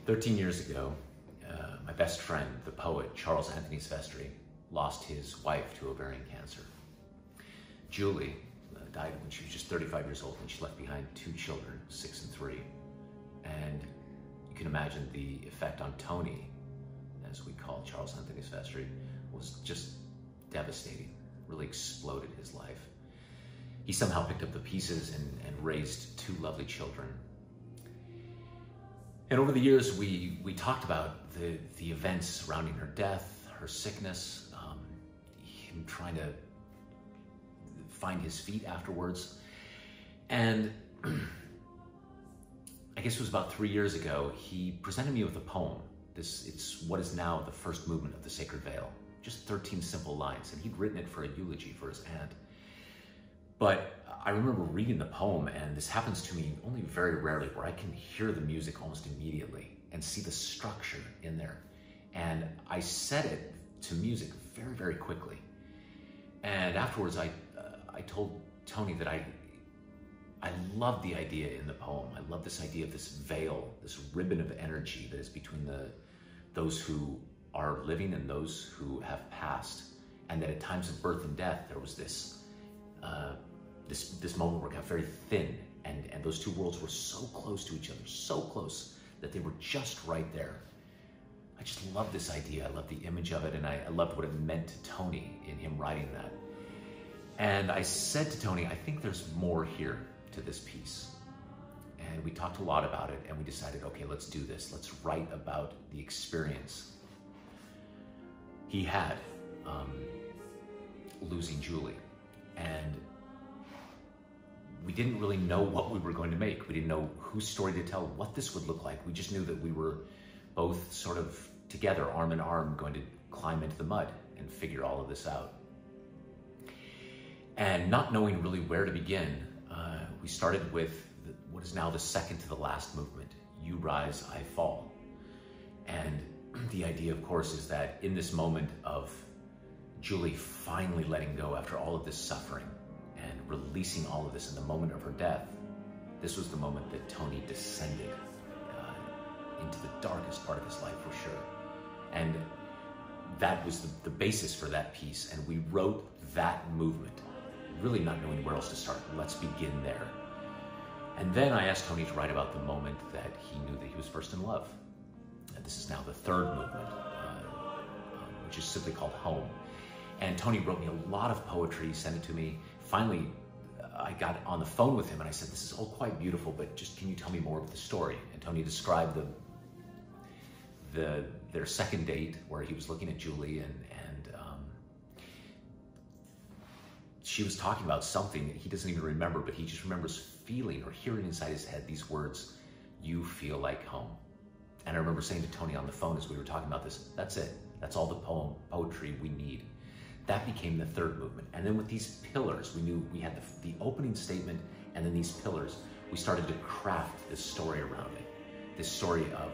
13 years ago, my best friend, the poet Charles Anthony Silvestri, lost his wife to ovarian cancer. Julie died when she was just 35 years old, and she left behind two children, 6 and 3. And you can imagine the effect on Tony, as we call Charles Anthony Silvestri, was just devastating, really exploded his life. He somehow picked up the pieces and raised two lovely children. And over the years, we talked about the events surrounding her death, her sickness, him trying to find his feet afterwards. And I guess it was about 3 years ago, he presented me with a poem. It's what is now the first movement of the Sacred Veil. Just 13 simple lines, and he'd written it for a eulogy for his aunt. But I remember reading the poem, and this happens to me only very rarely, where I can hear the music almost immediately and see the structure in there. And I set it to music very, very quickly. And afterwards, I told Tony that I love the idea in the poem. I love this idea of this veil, this ribbon of energy that is between those who are living and those who have passed. And that at times of birth and death, there was this moment where it got very thin, and those two worlds were so close to each other, so close that they were just right there. I just love this idea. I love the image of it, and I loved what it meant to Tony in him writing that. And I said to Tony, I think there's more here to this piece. And we talked a lot about it, and we decided, okay, let's do this. Let's write about the experience he had losing Julie. And we didn't really know what we were going to make. We didn't know whose story to tell, what this would look like. We just knew that we were both sort of together, arm in arm, going to climb into the mud and figure all of this out. And not knowing really where to begin, we started with what is now the second to the last movement, You Rise, I Fall. And the idea, of course, is that in this moment of Julie finally letting go after all of this suffering and releasing all of this in the moment of her death, this was the moment that Tony descended into the darkest part of his life, for sure. And that was the basis for that piece. And we wrote that movement, really not knowing where else to start. Let's begin there. And then I asked Tony to write about the moment that he knew that he was first in love. And this is now the third movement, which is simply called Home. And Tony wrote me a lot of poetry, sent it to me. Finally, I got on the phone with him and I said, this is all quite beautiful, but just can you tell me more of the story? And Tony described their second date, where he was looking at Julie and she was talking about something he doesn't even remember, but he just remembers feeling or hearing inside his head these words, "You feel like home." And I remember saying to Tony on the phone as we were talking about this, that's it. That's all the poetry we need. That became the third movement. And then with these pillars, we knew we had the opening statement, and then these pillars, we started to craft this story around it. This story of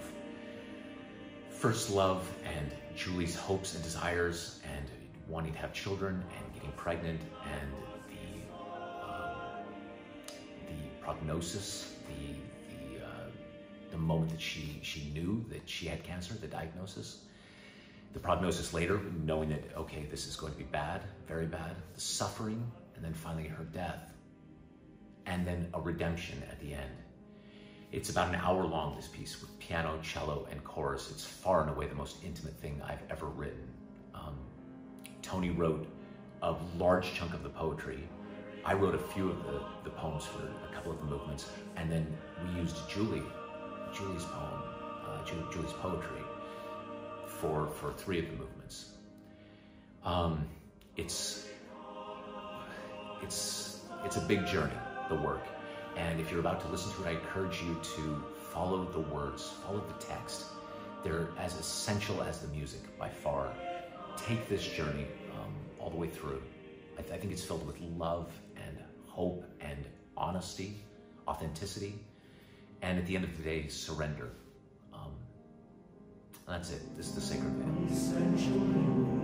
first love and Julie's hopes and desires and wanting to have children and getting pregnant, and the prognosis, the moment that she knew that she had cancer, the diagnosis. The prognosis later, knowing that, okay, this is going to be bad, very bad, the suffering, and then finally her death, and then a redemption at the end. It's about an hour long, this piece, with piano, cello, and chorus. It's far and away the most intimate thing I've ever written. Tony wrote a large chunk of the poetry. I wrote a few of the poems for a couple of the movements, and then we used Julie's poem, Julie's poetry, for 3 of the movements. It's a big journey, the work. And if you're about to listen to it, I encourage you to follow the words, follow the text. They're as essential as the music by far. Take this journey all the way through. I think it's filled with love and hope and honesty, authenticity, and at the end of the day, surrender. That's it. This is the Sacred Veil.